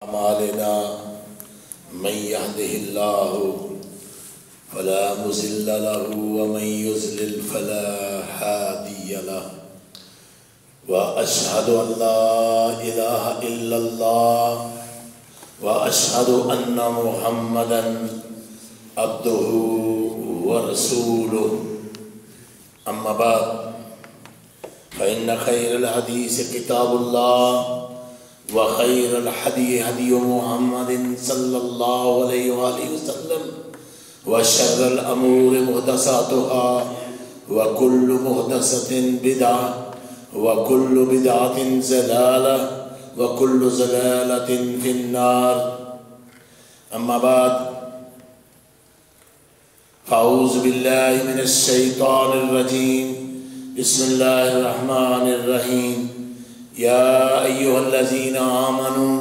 أعمالنا من يهده الله فلا مضل له ومن يضلل فلا هادي له وأشهد أن لا إله إلا الله وأشهد أن محمدا عبده ورسوله أما بعد فإن خير الحديث كتاب الله وخير الهدي هدي محمد صلى الله عليه وآله وسلم وشر الأمور محدثاتها وكل محدثة بدعة وكل بدعة ضلالة وكل ضلالة في النار. أما بعد فأعوذ بالله من الشيطان الرجيم. بسم الله الرحمن الرحيم. يا أيها الذين آمنوا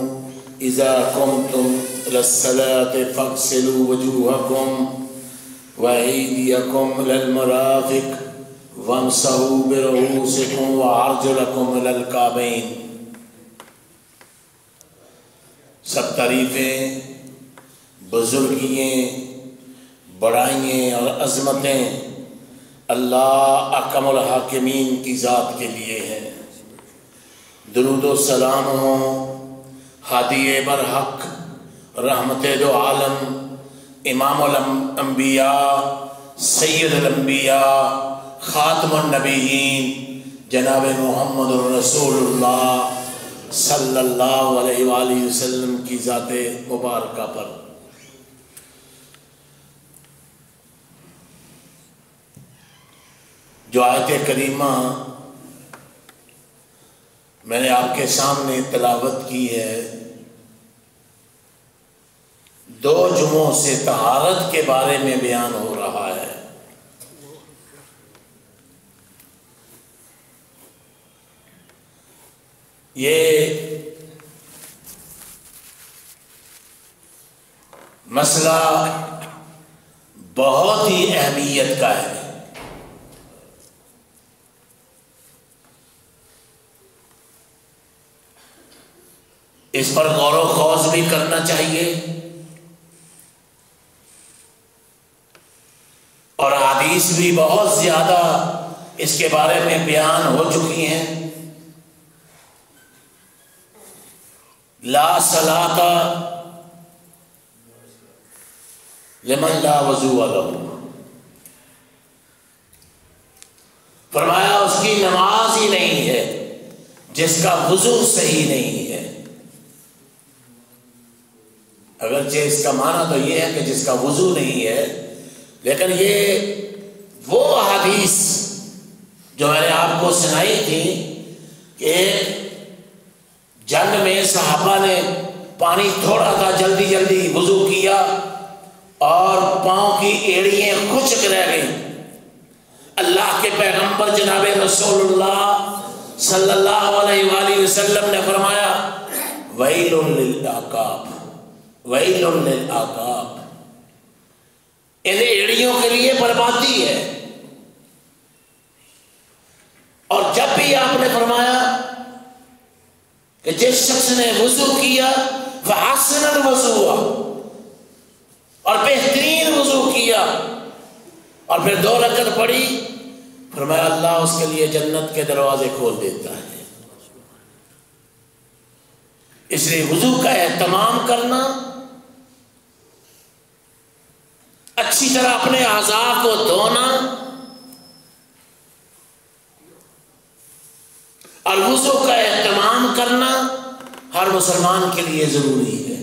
إذا قمتم إلى الصلاة فاغسلوا وجوهكم وأيديكم إلى المرافق وامسحوا برؤوسكم وأرجلكم إلى الكعبين. سب تعریفیں، بزرگییں، بڑائییں اور عظمتیں اللہ احکم الحاکمین کی ذات کے لیے ہیں. درود و سلام ہوں ہادی برحق، رحمت دو عالم، امام الانبیاء، سید الانبیاء، خاتم النبیین، جناب محمد الرسول اللہ صلی اللہ علیہ وآلہ وسلم کی ذات مبارکہ پر. جو آیت کریمہ میں نے آپ کے سامنے تلاوت کی ہے، 2 جمعوں سے طہارت کے بارے میں بیان ہو رہا ہے. یہ مسئلہ بہت ہی اہمیت کا ہے. اس پر غور و خوض بھی کرنا چاہیے اور حدیث بھی بہت زیادہ اس کے بارے میں بیان ہو چکی ہیں. لا صلاۃ لمن لا وضوء لہ، فرمایا اس کی نماز ہی نہیں ہے جس کا وضو صحیح نہیں ہے. اگرچہ اس کا معنی تو یہ ہے کہ جس کا وضو نہیں ہے، لیکن یہ وہ حدیث جو میں نے آپ کو سنائی تھی کہ جنگ میں صحابہ نے پانی تھوڑا تھا، جلدی جلدی وضو کیا اور پاؤں کی ایڑیاں خشک رہ گئیں. اللہ کے پیغمبر جناب رسول اللہ صلی اللہ علیہ وآلہ وسلم نے فرمایا ویل للعقاب، ویل للعقاب، ان ایڑیوں کے لیے بربادی ہے. اور جب بھی آپ نے فرمایا کہ جس شخص نے وضو کیا فحسن الوضوء، اور بہترین وضو کیا اور پھر 2 رکعت پڑھی، فرمایا اللہ اس کے لیے جنت کے دروازے کھول دیتا ہے. اس لیے وضو کا اہتمام کرنا، اچھی طرح اپنے اعضاء کو دھونا اور وضو کا اہتمام کرنا ہر مسلمان کے لیے ضروری ہے.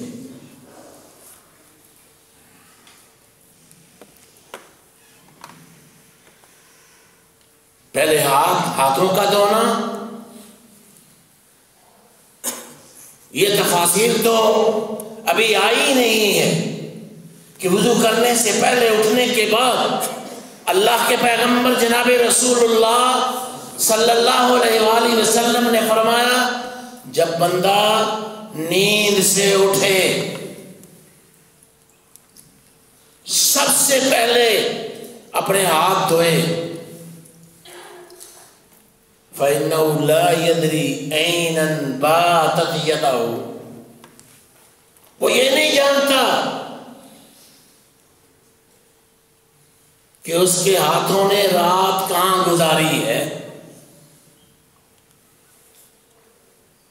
پہلے ہاتھوں کا دھونا، یہ تفاصیل تو ابھی آئی نہیں ہے کہ وضو کرنے سے پہلے اٹھنے کے بعد اللہ کے پیغمبر جناب رسول اللہ صلی اللہ علیہ وآلہ وسلم نے فرمایا جب بندہ نیند سے اٹھے سب سے پہلے اپنے ہاتھ دھوئے. فَإِنَّهُ لَا يَدْرِي أَيْنَ بَاتَتْ يَدَهُ، کہ اس کے ہاتھوں نے رات کہاں گزاری ہے.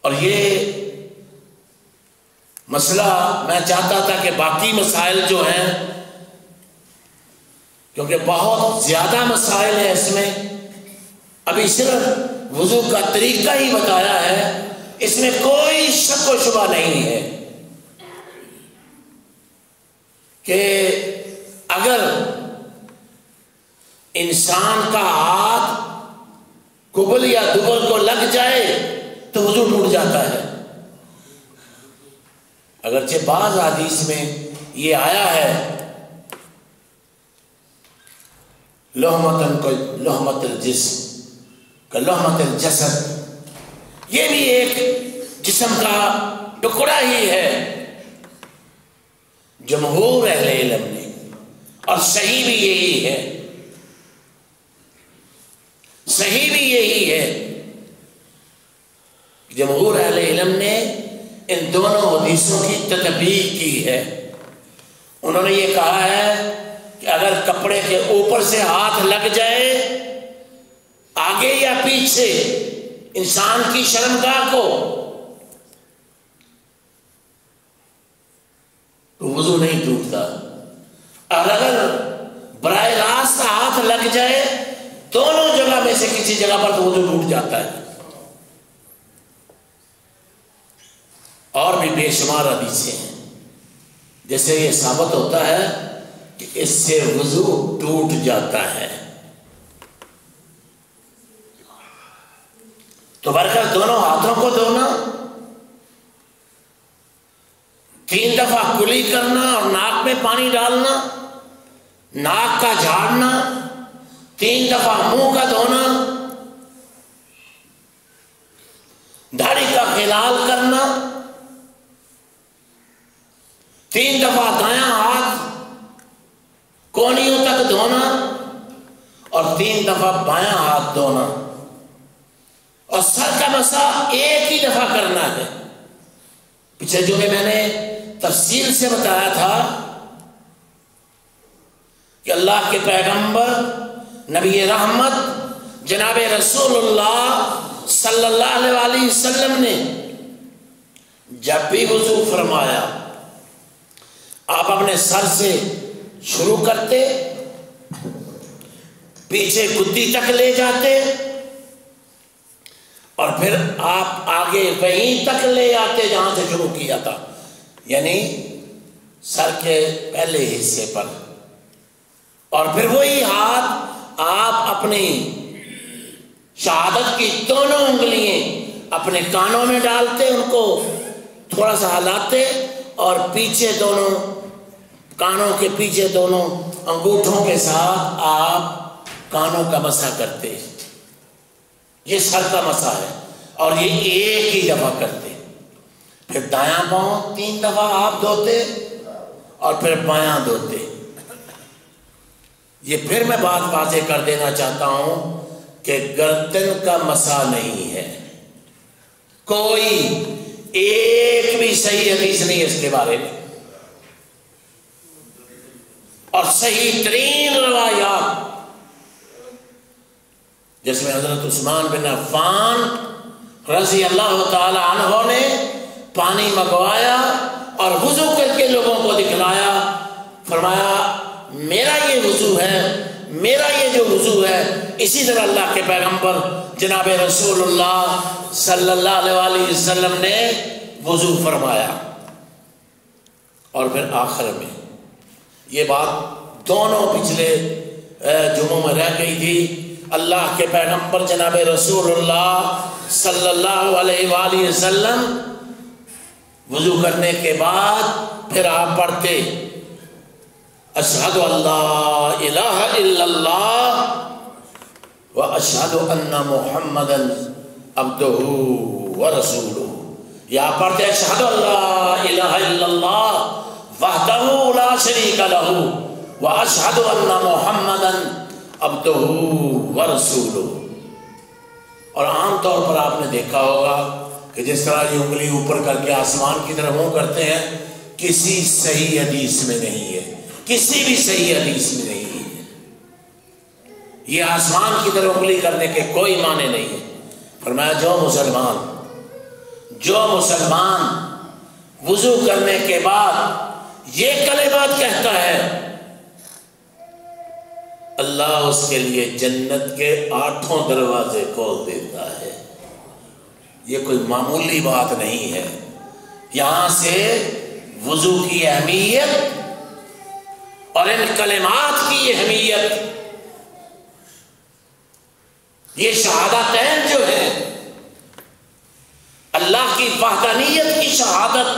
اور یہ مسئلہ میں چاہتا تھا کہ باقی مسائل جو ہیں، کیونکہ بہت زیادہ مسائل ہیں اس میں، ابھی صرف وضو کا طریقہ ہی بتایا ہے، اس میں کوئی شک و شبہ نہیں ہے کہ اگر انسان کا ہاتھ قبل یا دبر کو لگ جائے تو وضو ٹوٹ جاتا ہے. اگرچہ بعض حدیث میں یہ آیا ہے لحمتن کو لحمت الجسم کا لحمت الجسد، یہ بھی ایک جسم کا ٹکڑا ہی ہے. جمہور اہل علم نے، اور صحیح بھی یہی ہے، صحیح بھی یہی ہے، جمہور اہل علم نے ان دونوں حدیثوں کی تطبیق کی ہے. انہوں نے یہ کہا ہے کہ اگر کپڑے کے اوپر سے ہاتھ لگ جائے آگے یا پیچھے انسان کی شرمگاہ کو تو وضو نہیں ٹوٹتا، اور اگر براہ راست ہاتھ لگ جائے دونوں جگہ میں سے کسی جگہ پر تو وضو ٹوٹ جاتا ہے. اور بھی بے شمار حدیثیں ہیں جیسے یہ ثابت ہوتا ہے کہ اس سے وضو ٹوٹ جاتا ہے. تو برکت دونوں ہاتھوں کو دھونا، 3 دفعہ کلی کرنا اور ناک میں پانی ڈالنا، ناک کا جھاڑنا، 3 دفعہ منہ کا دھونا، داڑھی کا خلال کرنا، 3 دفعہ دایاں ہاتھ کونیوں تک دھونا اور 3 دفعہ بایاں ہاتھ دھونا، اور سر کا مسح ایک ہی دفعہ کرنا ہے. پچھلے جمعے میں نے تفصیل سے بتایا تھا کہ اللہ کے پیغمبر نبی رحمت جناب رسول اللہ صلی اللہ علیہ وسلم نے جب بھی وضو فرمایا آپ اپنے سر سے شروع کرتے، پیچھے گدی تک لے جاتے، اور پھر آپ آگے وہیں تک لے آتے جہاں سے شروع کیا تھا، یعنی سر کے پہلے حصے پر، اور پھر وہی ہاتھ آپ اپنی شہادت کی دونوں انگلیاں اپنے کانوں میں ڈالتے، ان کو تھوڑا سا ہلاتے، اور پیچھے دونوں کانوں کے پیچھے دونوں انگوٹھوں کے ساتھ آپ کانوں کا مسح کرتے. یہ سر کا مسح ہے، اور یہ ایک ہی دفعہ کرتے. پھر دایاں پاؤں 3 دفعہ آپ دھوتے اور پھر بایاں دھوتے. یہ پھر میں بات واضح کر دینا چاہتا ہوں کہ گردن کا مسح نہیں ہے، کوئی ایک بھی صحیح حدیث نہیں اس کے بارے میں، اور صحیح ترین روایات جس میں حضرت عثمان بن عفان رضی اللہ تعالی عنہ نے پانی منگوایا اور وضو کر کے لوگوں کو دکھلایا، فرمایا میرا یہ وضو ہے، میرا یہ جو وضو ہے. اسی طرح اللہ کے پیغمبر جناب رسول اللہ صلی اللہ علیہ وسلم نے وضو فرمایا. اور پھر آخر میں یہ بات دونوں پچھلے جمعوں میں رہ گئی تھی، اللہ کے پیغمبر جناب رسول اللہ صلی اللہ علیہ وآلہ وسلم وضو کرنے کے بعد پھر آپ پڑھتے اشہد ان لا الہ الا اللہ و اشہد ان محمدا عبدہ و رسولہ. یا پڑھتے اشہد ان لا الہ الا اللہ وحدہ لا شریک لہ و اشہد ان محمدا عبدہ و رسولہ. اور عام طور پر آپ نے دیکھا ہوگا کہ جس طرح یہ انگلی اوپر کر کے آسمان کی طرف منہ کرتے ہیں، کسی صحیح حدیث میں نہیں ہے، کسی بھی صحیح حدیث میں نہیں ہے. یہ آسمان کی طرف انگلی کرنے کے کوئی معنی نہیں ہے۔ فرمایا جو مسلمان وضو کرنے کے بعد یہ کلمات کہتا ہے، اللہ اس کے لیے جنت کے 8 دروازے کھول دیتا ہے۔ یہ کوئی معمولی بات نہیں ہے۔ یہاں سے وضو کی اہمیت اور ان کلمات کی اہمیت، یہ شہادتین جو ہے، اللہ کی وحدانیت کی شہادت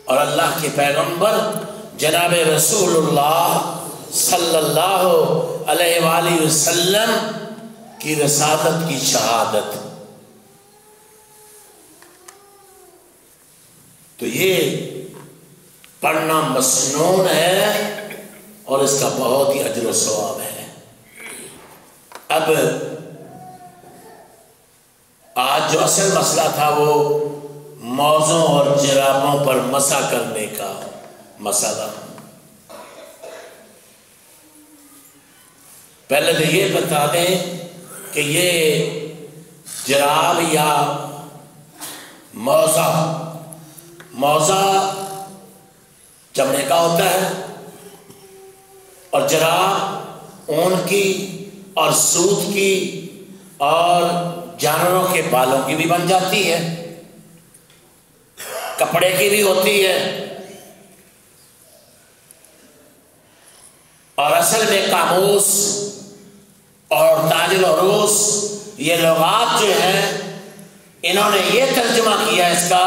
اور اللہ کے پیغمبر جناب رسول اللہ صلی اللہ علیہ وآلہ وسلم کی رسالت کی شہادت، تو یہ پڑھنا مسنون ہے اور اس کا بہت ہی اجر و ثواب ہے۔ اب آج جو اصل مسئلہ تھا وہ موزوں اور جرابوں پر مسح کرنے کا مسئلہ۔ پہلے تو یہ بتا دیں کہ یہ جراب یا موزہ چمڑے کا ہوتا ہے اور جراب اون کی اور سوت کی اور جانوروں کے بالوں کی بھی بن جاتی ہے، کپڑے کی بھی ہوتی ہے، اور اصل میں قاموس اور تاج العروس یہ لغات جو ہیں انہوں نے یہ ترجمہ کیا اس کا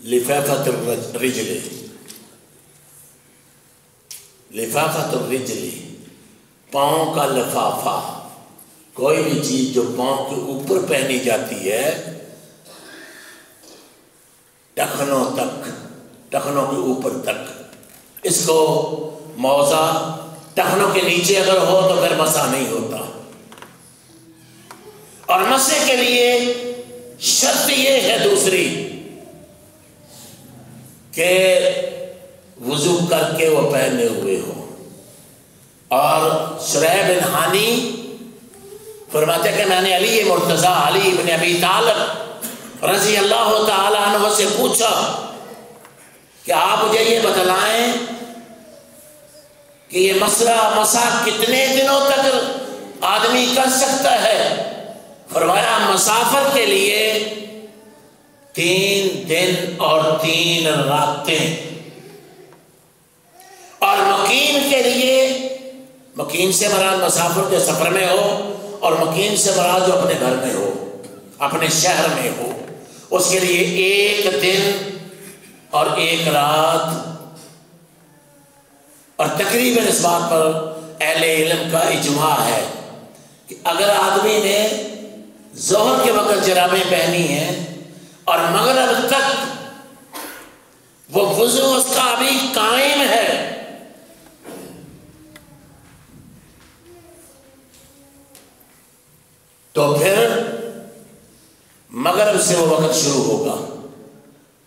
لفافۃ الرجل، لفافۃ الرجل، پاؤں کا لفافہ۔ کوئی بھی چیز جو پاؤں کے اوپر پہنی جاتی ہے ٹخنوں تک، ٹخنوں کے اوپر تک، اس کو موزہ، ٹخنوں کے نیچے اگر ہو تو پھر مسح نہیں ہوتا۔ اور مسح کے لیے شرط یہ ہے دوسری کہ وضو کر کے وہ پہنے ہوئے ہو۔ اور شریح بن ہانی فرماتے کہ میں نے علی مرتضیٰ علی بن ابی طالب رضی اللہ تعالی عنہ سے پوچھا کہ آپ مجھے یہ بتلائیں کہ یہ مسح کتنے دنوں تک آدمی کر سکتا ہے؟ فرمایا مسافر کے لیے 3 دن اور 3 راتیں، اور مقیم کے لیے، مقیم سے مراد مسافر جو سفر میں ہو، اور مقیم سے مراد جو اپنے گھر میں ہو، اپنے شہر میں ہو، اس کے لیے 1 دن اور 1 رات۔ اور تقریباً اس بات پر اہل علم کا اجماع ہے کہ اگر آدمی نے ظہر کے وقت جرابیں پہنی ہیں اور مغرب تک وہ وضو اس کا ابھی قائم ہے، تو پھر مغرب سے وہ وقت شروع ہوگا،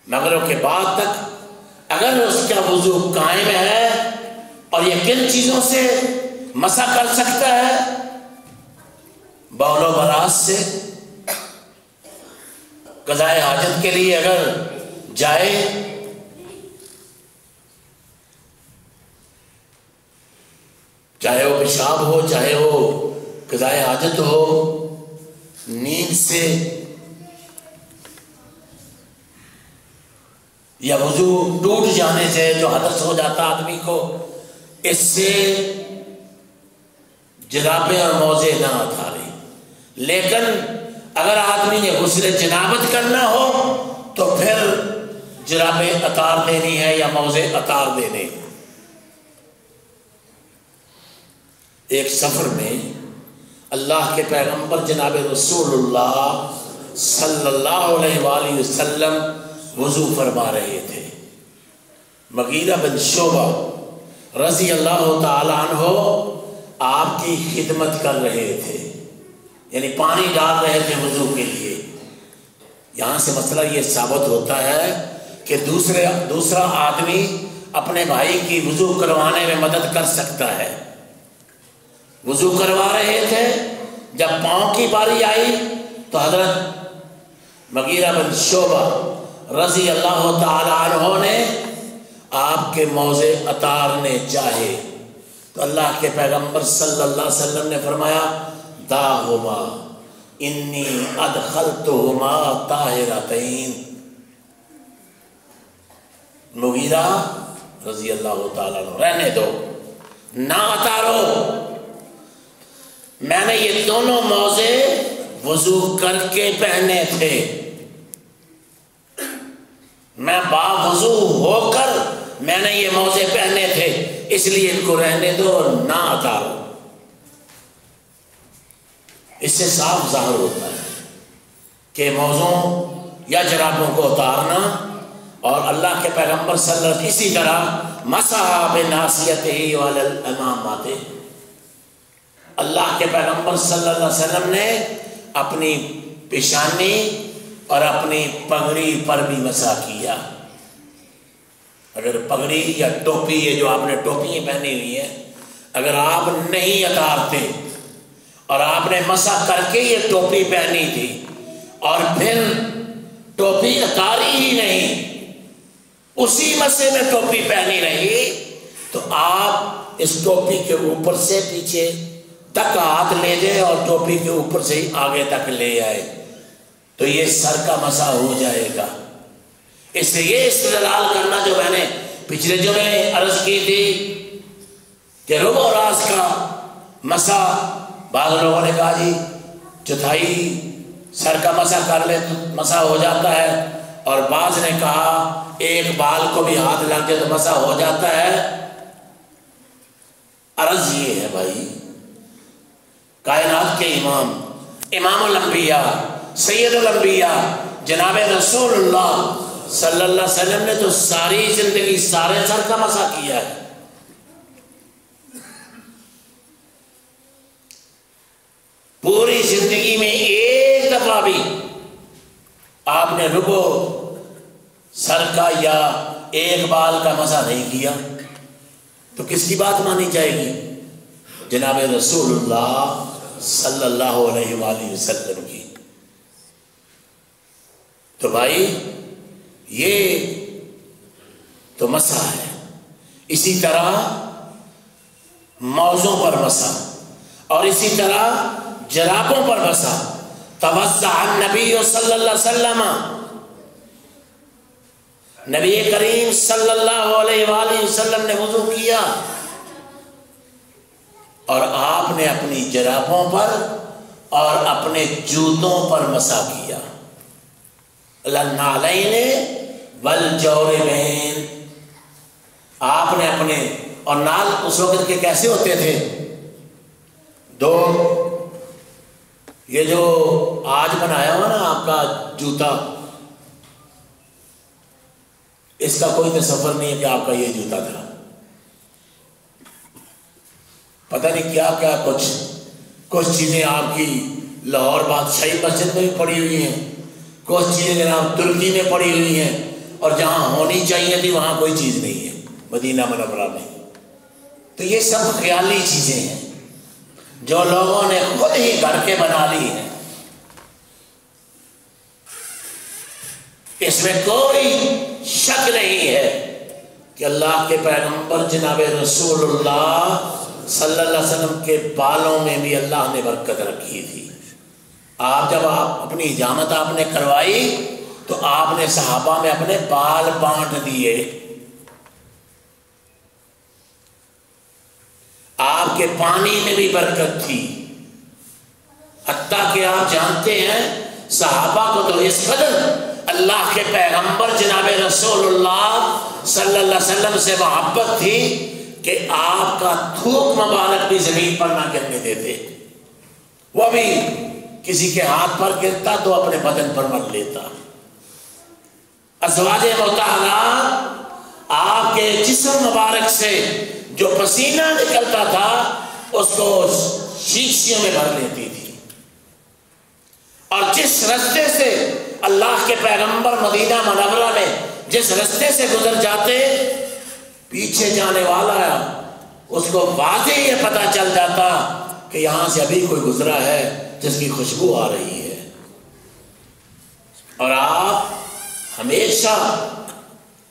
مغرب کے بعد تک اگر اس کا وضو قائم ہے اور یہ کن چیزوں سے مسح کر سکتا ہے؟ بول و براز سے، قضاء حاجت کے لیے اگر جائے، چاہے وہ پیشاب ہو، چاہے وہ قضاء حاجت ہو، نیند سے، یا وضو ٹوٹ جانے سے جو حدث ہو جاتا آدمی کو، اس سے جرابیں اور موزے نہ اتارے۔ لیکن اگر آدمی نے غسل جنابت کرنا ہو تو پھر جرابیں اتار دینی ہے یا موزے اتار دینے۔ ایک سفر میں اللہ کے پیغمبر جناب رسول اللہ صلی اللہ علیہ وآلہ وسلم وضو فرما رہے تھے۔ مغیرہ بن شعبہ رضی اللہ تعالی عنہ آپ کی خدمت کر رہے تھے، یعنی پانی ڈال رہے تھے وضو کے لیے۔ یہاں سے مسئلہ یہ ثابت ہوتا ہے کہ دوسرا آدمی اپنے بھائی کی وضو کروانے میں مدد کر سکتا ہے۔ وضو کروا رہے تھے، جب پاؤں کی باری آئی تو حضرت مغیرہ بن شعبہ رضی اللہ تعالی عنہ نے آپ کے موزے اتارنے چاہے تو اللہ کے پیغمبر صلی اللہ علیہ وسلم نے فرمایا داہما انی ادخلتہما طاہرتین۔ مغیرہ رضی اللہ تعالیٰ عنہ رہنے دو، نہ اتارو، میں نے یہ دونوں موزے وضو کر کے پہنے تھے، میں باوضو ہو کر میں نے یہ موزے پہنے تھے، اس لیے ان کو رہنے دو اور نہ اتارو۔ اس سے صاف ظاہر ہوتا ہے کہ موزوں یا جرابوں کو اتارنا، اور اللہ کے پیغمبر صلی اللہ علیہ وسلم اسی طرح مسح بناصیتہ وعلی الامامات، اللہ کے پیغمبر صلی اللہ علیہ وسلم نے اپنی پیشانی اور اپنی پگڑی پر بھی مسح کیا۔ اگر پگڑی یا ٹوپی، یہ جو آپ نے ٹوپیاں پہنی ہوئی ہیں، اگر آپ نہیں اتارتے اور آپ نے مسح کر کے یہ ٹوپی پہنی تھی اور پھر ٹوپی اتاری ہی نہیں، اسی مسے میں ٹوپی پہنی رہی، تو آپ اس ٹوپی کے اوپر سے پیچھے تک ہاتھ لے جائے اور ٹوپی کے اوپر سے ہی آگے تک لے آئے تو یہ سر کا مسح ہو جائے گا۔ اس سے یہ استدلال کرنا جو میں نے پچھلے جمعے عرض کی تھی کہ ربع و راس کا مسح، بعض لوگوں نے کہا جی چوتھائی سر کا مسح کر لے تو مسح ہو جاتا ہے، اور بعض نے کہا ایک بال کو بھی ہاتھ لگ جائے تو مسح ہو جاتا ہے۔ عرض یہ ہے بھائی، کائنات کے امام، امام الانبیاء، سید الانبیاء جناب رسول اللہ صلی اللہ علیہ وسلم نے تو ساری زندگی سارے سر کا مسح کیا ہے۔ پوری زندگی میں ایک دفعہ بھی آپ نے ربع سر کا یا ایک بال کا مسح نہیں کیا، تو کس کی بات مانی جائے گی؟ جناب رسول اللہ صلی اللہ علیہ وآلہ وسلم کی۔ تو بھائی یہ تو مسح ہے۔ اسی طرح موزوں پر مسح اور اسی طرح جرابوں پر مسح۔ توضأ النبی صلی اللہ علیہ وسلم، نبی کریم صلی اللہ علیہ وآلہ وسلم نے وضو کیا اور آپ نے اپنی جرابوں پر اور اپنے جوتوں پر مسح کیا۔ النعلین والجوربین، آپ نے اپنے، اور نال اس وقت کے کیسے ہوتے تھے؟ دو، یہ جو آج بنایا ہوا نا آپ کا جوتا، اس کا کوئی تصور نہیں ہے کہ آپ کا یہ جوتا تھا، پتہ نہیں کیا کیا کچھ چیزیں آپ کی لاہور بادشاہی مسجد میں بھی پڑی ہوئی ہیں، کچھ چیزیں جناب ترکی میں پڑی ہوئی ہیں، اور جہاں ہونی چاہیے تھی وہاں کوئی چیز نہیں ہے مدینہ منورہ میں۔ تو یہ سب خیالی چیزیں ہیں جو لوگوں نے خود ہی گھر کے بنا لی ہیں، اس میں کوئی شک نہیں ہے کہ اللہ کے پیغمبر جناب رسول اللہ صلی اللہ علیہ وسلم کے بالوں میں بھی اللہ نے برکت رکھی تھی۔ آپ جب اپنی حجامت آپ نے کروائی تو آپ نے صحابہ میں اپنے بال بانٹ دیے، آپ کے پانی میں بھی برکت تھی، حتیٰ کہ آپ جانتے ہیں صحابہ کو تو اس قدر اللہ کے پیغمبر جناب رسول اللہ صلی اللہ علیہ وسلم سے محبت تھی کہ آپ کا تھوک مبارک بھی زمین پر نہ گرنے دیتے، وہ بھی کسی کے ہاتھ پر گرتا تو اپنے بدن پر مل لیتا۔ ازواج مطہرات آپ کے جسم مبارک سے جو پسینہ نکلتا تھا اس کو شیشیوں میں بھر لیتی تھی، اور جس رستے سے اللہ کے پیغمبر مدینہ منورہ میں جس رستے سے گزر جاتے پیچھے جانے والا ہے اس کو واضح یہ پتہ چل جاتا کہ یہاں سے ابھی کوئی گزرا ہے جس کی خوشبو آ رہی ہے. اور آپ ہمیشہ،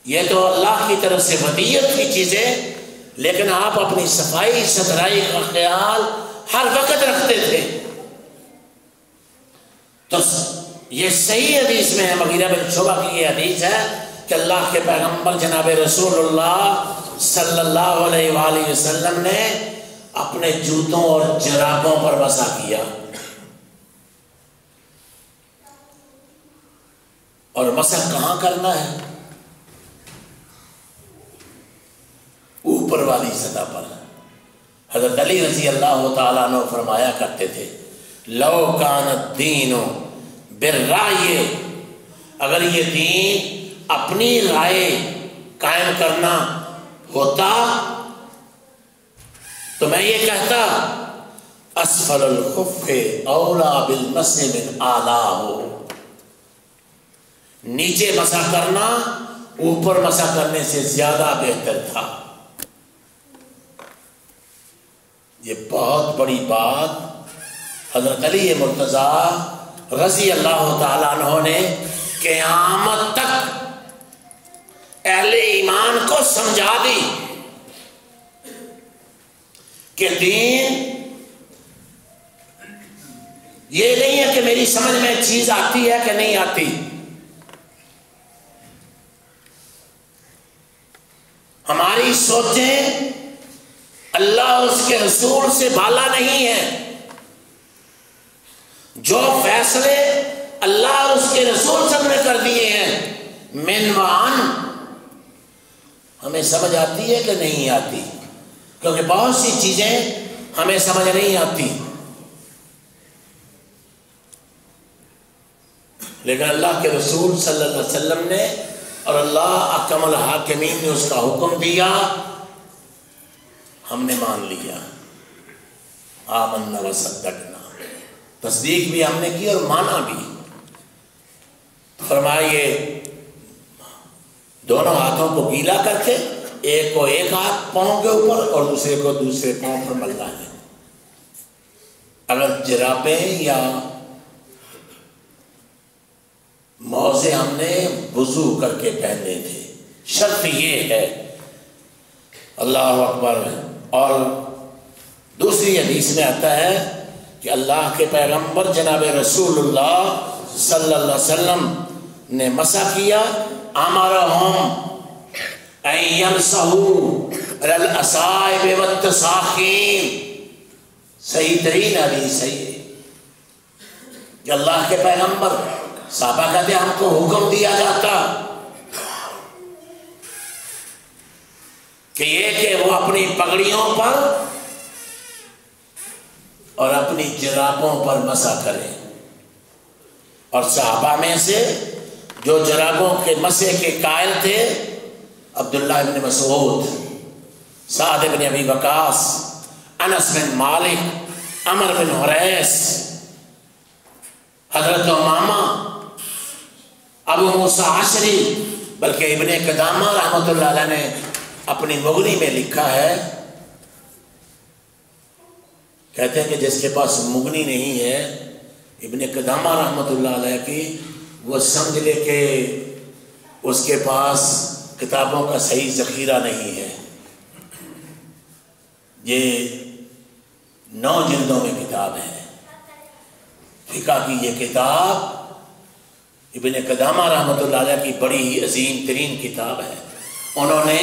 یہ تو اللہ کی طرف سے ودیت کی چیزیں، لیکن آپ اپنی صفائی ستھرائی کا خیال ہر وقت رکھتے تھے. تو یہ صحیح حدیث میں ہے، مغیرہ بن شعبہ کی یہ حدیث ہے کہ اللہ کے پیغمبر جناب رسول اللہ صلی اللہ علیہ وآلہ وسلم نے اپنے جوتوں اور جرابوں پر مسح کیا. اور مسح کہاں کرنا ہے؟ اوپر والی سطح پر. حضرت علی رضی اللہ تعالیٰ عنہ فرمایا کرتے تھے لو کان الدین بالرائے، اگر یہ دین اپنی رائے قائم کرنا ہوتا تو میں یہ کہتا اسفل الخف اولا بالمسح من اعلیہ، نیچے مسح کرنا اوپر مسح کرنے سے زیادہ بہتر تھا. یہ بہت بڑی بات حضرت علی مرتضیٰ رضی اللہ تعالیٰ عنہ نے قیامت تک اہل ایمان کو سمجھا دی کہ دین یہ نہیں ہے کہ میری سمجھ میں چیز آتی ہے کہ نہیں آتی. ہماری سوچیں اللہ اور اس کے رسول سے بالا نہیں ہے. جو فیصلے اللہ اور اس کے رسول سب نے کر دیے ہیں من وعن، ہمیں سمجھ آتی ہے کہ نہیں آتی؟ کیونکہ بہت سی چیزیں ہمیں سمجھ نہیں آتی، لیکن اللہ کے رسول صلی اللہ علیہ وسلم نے اور اللہ احکم الحاکمین نے اس کا حکم دیا، ہم نے مان لیا. آمنا وصدقنا، تصدیق بھی ہم نے کی اور مانا بھی. فرمائیے دونوں ہاتھوں کو گیلا کر کے ایک کو ایک ہاتھ پاؤں کے اوپر اور دوسرے کو دوسرے پاؤں پر ملنا ہے. اگر جرابیں یا موزے ہم نے وضو کر کے پہننے تھے، شرط یہ ہے. اللہ اکبر. اور دوسری حدیث میں آتا ہے کہ اللہ کے پیغمبر جناب رسول اللہ صلی اللہ علیہ وسلم نے مسح کیا. امرہم ان یمسحوا علی الاصابع والتساخین. صحیح ترین حدیث ہے یہ کہ اللہ کے پیغمبر، صحابہ کہتے ہم کو حکم دیا جاتا کہ یہ کہ وہ اپنی پگڑیوں پر اور اپنی جرابوں پر مسح کریں. اور صحابہ میں سے جو جرابوں کے مسح کے قائل تھے عبداللہ ابن مسعود، سعد بن ابی وقاص، انس بن مالک، عمر بن حریث، حضرت امامہ، ابو موسیٰ عشری. بلکہ ابن قدامہ رحمۃ اللہ علیہ نے اپنی مغنی میں لکھا ہے، کہتے ہیں کہ جس کے پاس مغنی نہیں ہے، ابن قدامہ رحمۃ اللہ علیہ کی، وہ سمجھ لے کہ اس کے پاس کتابوں کا صحیح ذخیرہ نہیں ہے. یہ 9 جلدوں میں کتاب ہے فقہ کی. یہ کتاب ابن قدامہ رحمۃ اللہ علیہ کی بڑی ہی عظیم ترین کتاب ہے. انہوں نے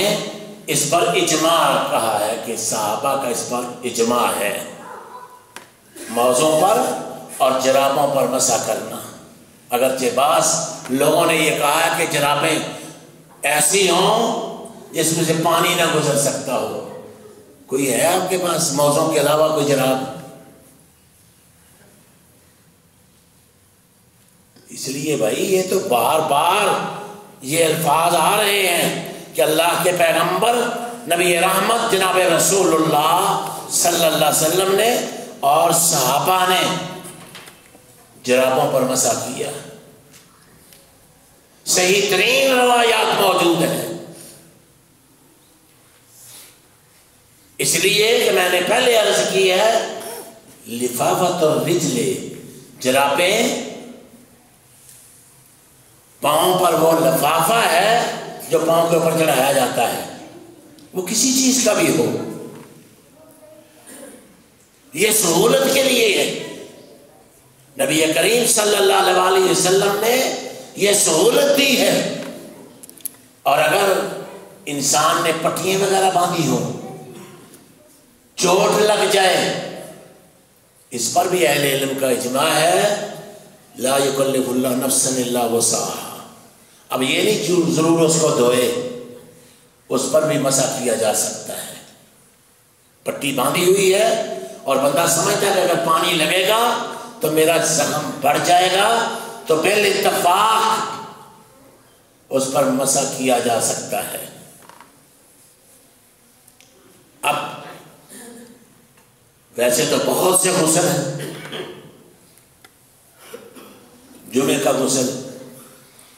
اس پر اجماع کہا ہے کہ صحابہ کا اس پر اجماع ہے موضوع پر اور جرابوں پر مسح کرنا. اگرچہ بعض لوگوں نے یہ کہا ہے کہ جرابیں ایسی ہوں جس میں سے پانی نہ گزر سکتا ہو. کوئی ہے آپ کے پاس موضوع کے علاوہ کوئی جراب؟ اس لیے بھائی یہ تو بار بار یہ الفاظ آ رہے ہیں کہ اللہ کے پیغمبر نبی رحمت جناب رسول اللہ صلی اللہ علیہ وسلم نے اور صحابہ نے جرابوں پر مسح کیا. صحیح ترین روایات موجود ہیں. اس لیے کہ میں نے پہلے عرض کی ہے لفافت الرجل، جرابیں پاؤں پر وہ لفافہ ہے جو پاؤں کے اوپر چڑھایا جاتا ہے، وہ کسی چیز کا بھی ہو، یہ سہولت کے لیے ہے۔ نبی کریم صلی اللہ علیہ وسلم نے یہ سہولت دی ہے۔ اور اگر انسان نے پٹیاں وغیرہ باندھی ہو، چوٹ لگ جائے، اس پر بھی اہل علم کا اجماع ہے لا یکلف اللہ نفسا الا وسعها۔ اب یہ نہیں ضرور اس کو دھوئے، اس پر بھی مسح کیا جا سکتا ہے۔ پٹی باندھی ہوئی ہے اور بندہ سمجھتا ہے کہ اگر پانی لگے گا تو میرا زخم بڑھ جائے گا، تو پہلے اتفاق اس پر مسح کیا جا سکتا ہے۔ اب ویسے تو بہت سے غسل ہیں، جمعے کا غسل،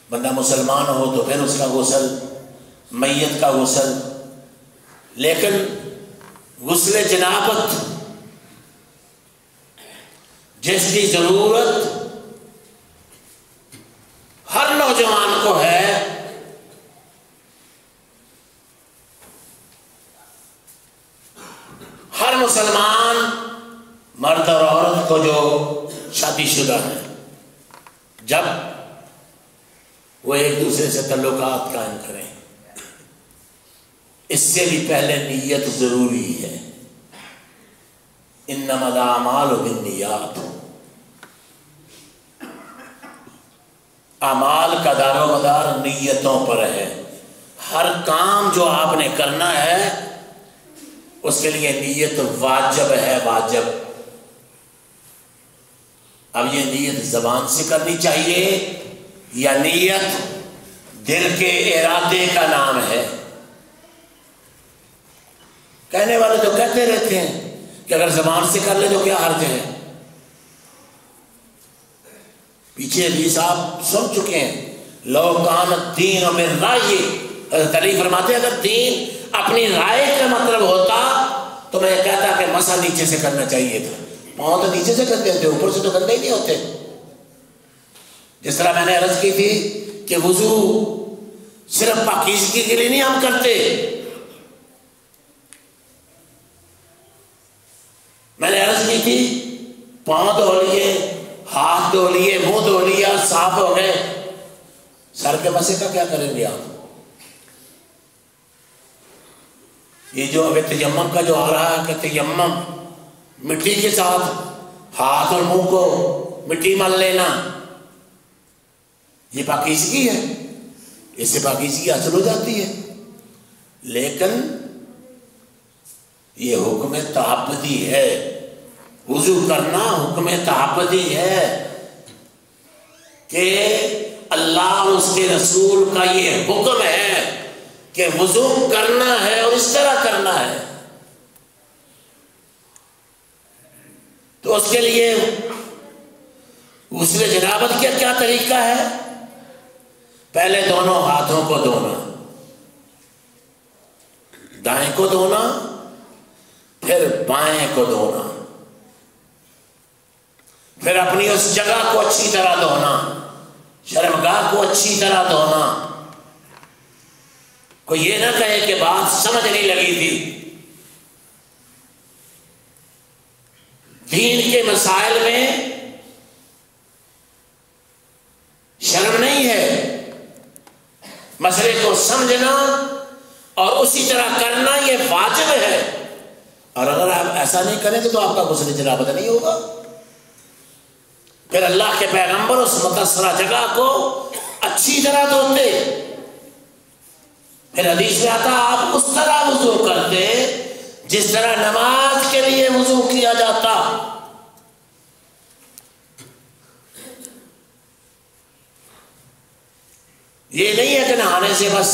بندہ مسلمان ہو تو پھر اس کا غسل، میت کا غسل، لیکن غسل جنابت جس کی ضرورت ہر نوجوان کو ہے، ہر مسلمان مرد اور عورت کو جو شادی شدہ ہیں، جب وہ ایک دوسرے سے تعلقات قائم کریں، اس سے بھی پہلے نیت ضروری ہے۔ انما الاعمال بالنیات، اعمال کا دار و مدار نیتوں پر ہے۔ ہر کام جو آپ نے کرنا ہے اس کے لیے نیت واجب ہے، واجب۔ اب یہ نیت زبان سے کرنی چاہیے یا نیت دل کے ارادے کا نام ہے؟ کہنے والے تو کہتے رہتے ہیں کہ اگر زبان سے کر لے تو کیا حرج ہے۔ پیچھے حدیث آپ سن چکے ہیں، لو کان الدین بالرأی، حضرت علی فرماتے ہیں اگر دین اپنی رائے کا مطلب ہوتا تو میں کہتا کہ مسح نیچے سے کرنا چاہیے تھا۔ پاؤں تو نیچے سے کرتے تھے، اوپر سے تو کرنے ہی نہیں ہوتے۔ جس طرح میں نے عرض کی تھی کہ وضو صرف پاکیزگی کے لیے نہیں ہم کرتے، میں نے عرض کی تھی پاؤں دھو لیے، ہاتھ دھو لیے، منہ دھو لیا، صاف ہو گئے، سر کے مسے کا کیا کریں گے آپ؟ یہ جو ابھی تیمم کا جو آ رہا ہے کہ تیمم مٹی کے ساتھ ہاتھ اور منہ کو مٹی مل لینا، یہ پاکیزگی ہے، اس سے پاکیزگی حاصل ہو جاتی ہے، لیکن یہ حکم تعبدی ہے۔ وضو کرنا حکم تعبدی ہے کہ اللہ اور اس کے رسول کا یہ حکم ہے کہ وضو کرنا ہے اور اس طرح کرنا ہے۔ تو اس کے لیے غسل جنابت کا کیا طریقہ ہے؟ پہلے دونوں ہاتھوں کو دھونا، دائیں کو دھونا، پھر بائیں کو دھونا، پھر اپنی اس جگہ کو اچھی طرح دھونا، شرمگاہ کو اچھی طرح دھونا۔ کوئی یہ نہ کہے کہ بات سمجھ نہیں لگی تھی۔ دین کے مسائل میں شرم نہیں ہے، مسئلے کو سمجھنا اور اسی طرح کرنا یہ واجب ہے، اور اگر آپ ایسا نہیں کریں گے تو آپ کا غسل جنابت نہیں ہوگا۔ پھر اللہ کے پیغمبر اس مقصرہ جگہ کو اچھی طرح دھوتے، پھر حدیث میں آتا آپ اس طرح وضو کرتے جس طرح نماز کے لیے وضو کیا جاتا۔ یہ نہیں ہے کہ نہانے سے بس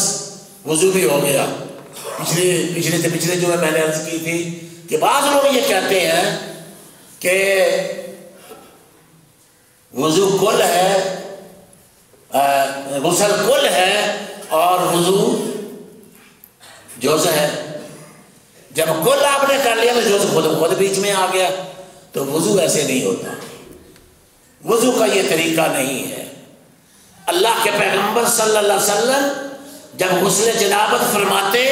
وضو بھی ہو گیا۔ پچھلے جو میں نے عرض کی تھی کہ بعض لوگ یہ کہتے ہیں کہ وضو کل ہے، غسل کل ہے اور وضو جزء ہے۔ جب کل آپ نے کر لیا تو جو خود بیچ میں آ گیا. تو وضو ایسے نہیں ہوتا، وضو کا یہ طریقہ نہیں ہے. اللہ کے پیغمبر صلی اللہ علیہ وسلم جب غسل جنابت فرماتے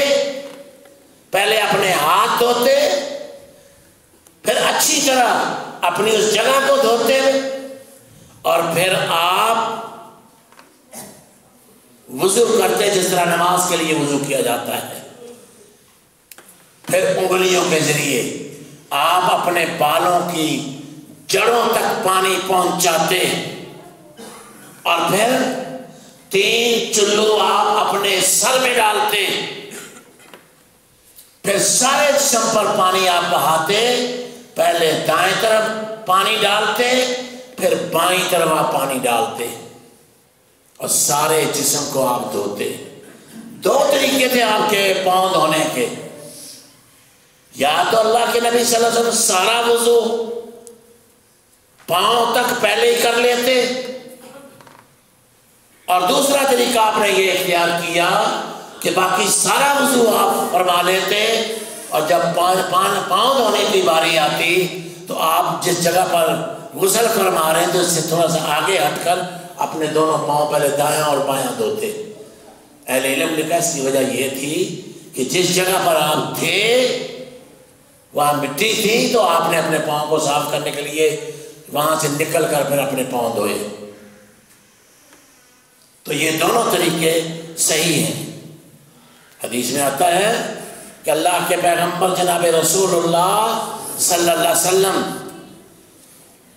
پہلے اپنے ہاتھ دھوتے، پھر اچھی طرح اپنی اس جگہ کو دھوتے، اور پھر آپ وضو کرتے جس طرح نماز کے لیے وضو کیا جاتا ہے. پھر انگلیوں کے ذریعے آپ اپنے بالوں کی جڑوں تک پانی پہنچاتے، اور پھر 3 چلو آپ اپنے سر میں ڈالتے، پھر سارے جسم پر پانی آپ بہاتے. پہلے دائیں طرف پانی ڈالتے، پھر بائیں طرف آپ پانی ڈالتے، اور سارے جسم کو آپ دھوتے. 2 طریقے تھے آپ کے پاؤں دھونے کے. یا تو اللہ کے نبی صلی اللہ علیہ وسلم سارا وضو پاؤں تک پہلے ہی کر لیتے، اور دوسرا طریقہ آپ نے یہ اختیار کیا کہ باقی سارا وضو آپ فرما لیتے، اور جب پاؤں دھونے کی باری آتی تو آپ جس جگہ پر غسل فرما رہے ہیں تو اس سے تھوڑا سا آگے ہٹ کر اپنے دونوں پاؤں پہلے دایاں اور بایاں دھوتے. اہل علم نے کہا اس کی وجہ یہ تھی کہ جس جگہ پر آپ تھے وہاں مٹی تھی، تو آپ نے اپنے پاؤں کو صاف کرنے کے لیے وہاں سے نکل کر پھر اپنے پاؤں دھوئے. تو یہ دونوں طریقے صحیح ہیں. حدیث میں آتا ہے کہ اللہ کے پیغمبر جناب رسول اللہ صلی اللہ علیہ وسلم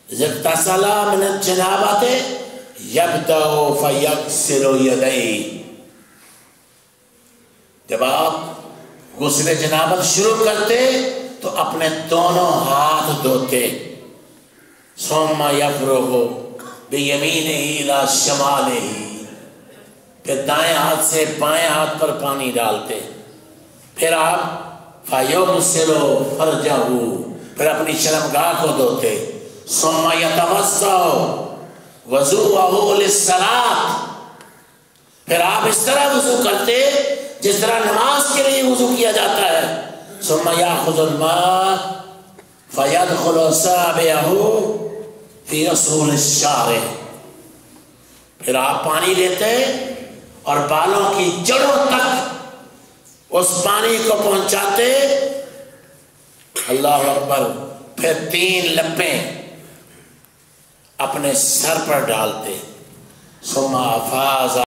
اغتسل من الجنابۃ یبدأ فیغسل یدیہ، جب آپ غسل جنابت شروع کرتے تو اپنے دونوں ہاتھ دھوتے. ثم یفرغ بیمینہ الی شمالہ، پھر دائیں ہاتھ سے بائیں ہاتھ پر پانی ڈالتے. پھر آپ فیغسل فرجہ، پھر اپنی شرمگاہ کو دھوتے. ثم یتوضأ وضوءہ للصلاۃ، پھر آپ اس طرح وضو کرتے جس طرح نماز کے لیے وضو کیا جاتا ہے. ثم یأخذ الماء فیدخل اصابعہ فی اصول الشعر، پھر آپ پانی لیتے اور بالوں کی جڑوں تک اس پانی کو پہنچاتے. اللہ اکبر. پھر 3 لپیں اپنے سر پر ڈالتے. ثم افاض